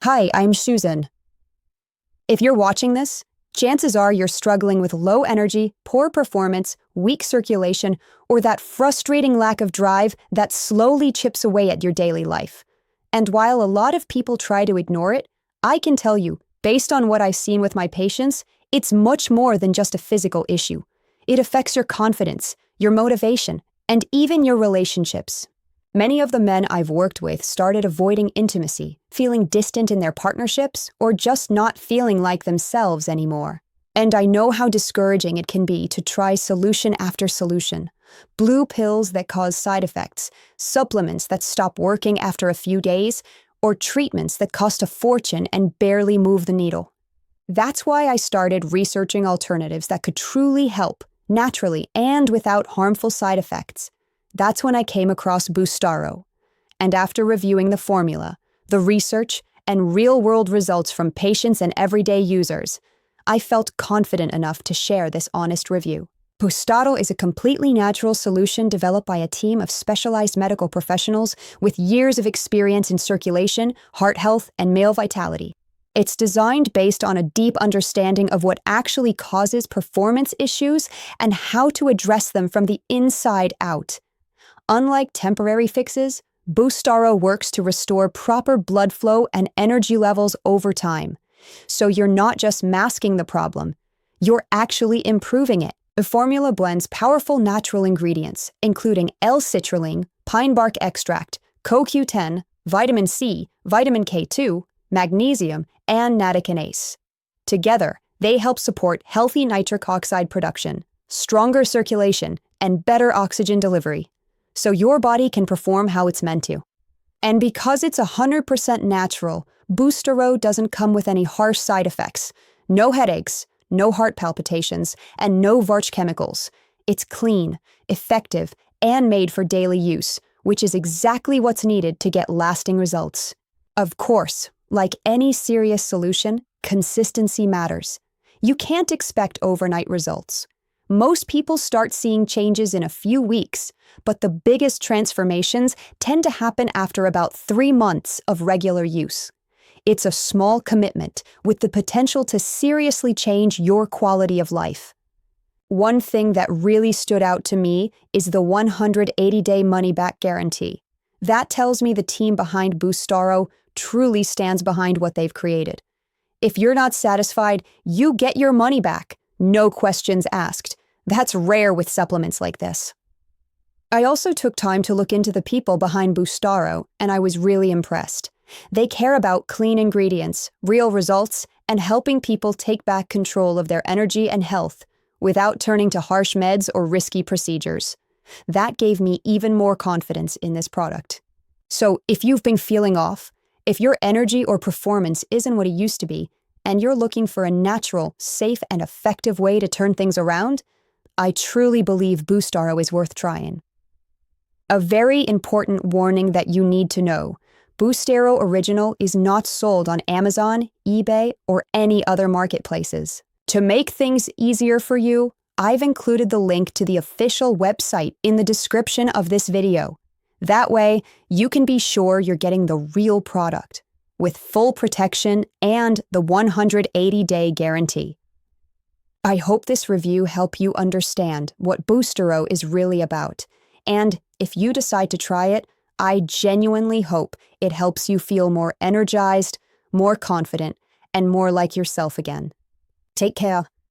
Hi, I'm Susan. If you're watching this, chances are you're struggling with low energy, poor performance, weak circulation, or that frustrating lack of drive that slowly chips away at your daily life. And while a lot of people try to ignore it, I can tell you, based on what I've seen with my patients, it's much more than just a physical issue. It affects your confidence, your motivation, and even your relationships. Many of the men I've worked with started avoiding intimacy, feeling distant in their partnerships, or just not feeling like themselves anymore. And I know how discouraging it can be to try solution after solution. Blue pills that cause side effects, supplements that stop working after a few days, or treatments that cost a fortune and barely move the needle. That's why I started researching alternatives that could truly help, naturally and without harmful side effects. That's when I came across Boostaro. And after reviewing the formula, the research, and real-world results from patients and everyday users, I felt confident enough to share this honest review. Boostaro is a completely natural solution developed by a team of specialized medical professionals with years of experience in circulation, heart health, and male vitality. It's designed based on a deep understanding of what actually causes performance issues and how to address them from the inside out. Unlike temporary fixes, Boostaro works to restore proper blood flow and energy levels over time. So you're not just masking the problem, you're actually improving it. The formula blends powerful natural ingredients, including L-citrulline, pine bark extract, CoQ10, vitamin C, vitamin K2, magnesium, and nattokinase. Together, they help support healthy nitric oxide production, stronger circulation, and better oxygen delivery, so your body can perform how it's meant to. And because it's 100% natural, Boostaro doesn't come with any harsh side effects. No headaches, no heart palpitations, and no VARCH chemicals. It's clean, effective, and made for daily use, which is exactly what's needed to get lasting results. Of course, like any serious solution, consistency matters. You can't expect overnight results. Most people start seeing changes in a few weeks, but the biggest transformations tend to happen after about 3 months of regular use. It's a small commitment with the potential to seriously change your quality of life. One thing that really stood out to me is the 180-day money-back guarantee. That tells me the team behind Boostaro truly stands behind what they've created. If you're not satisfied, you get your money back. No questions asked. That's rare with supplements like this. I also took time to look into the people behind Boostaro, and I was really impressed. They care about clean ingredients, real results, and helping people take back control of their energy and health without turning to harsh meds or risky procedures. That gave me even more confidence in this product. So if you've been feeling off, if your energy or performance isn't what it used to be, and you're looking for a natural, safe, and effective way to turn things around, I truly believe Boostaro is worth trying. A very important warning that you need to know: Boostaro Original is not sold on Amazon, eBay, or any other marketplaces. To make things easier for you, I've included the link to the official website in the description of this video. That way, you can be sure you're getting the real product, with full protection and the 180-day guarantee. I hope this review helped you understand what Boostaro is really about, and if you decide to try it, I genuinely hope it helps you feel more energized, more confident, and more like yourself again. Take care.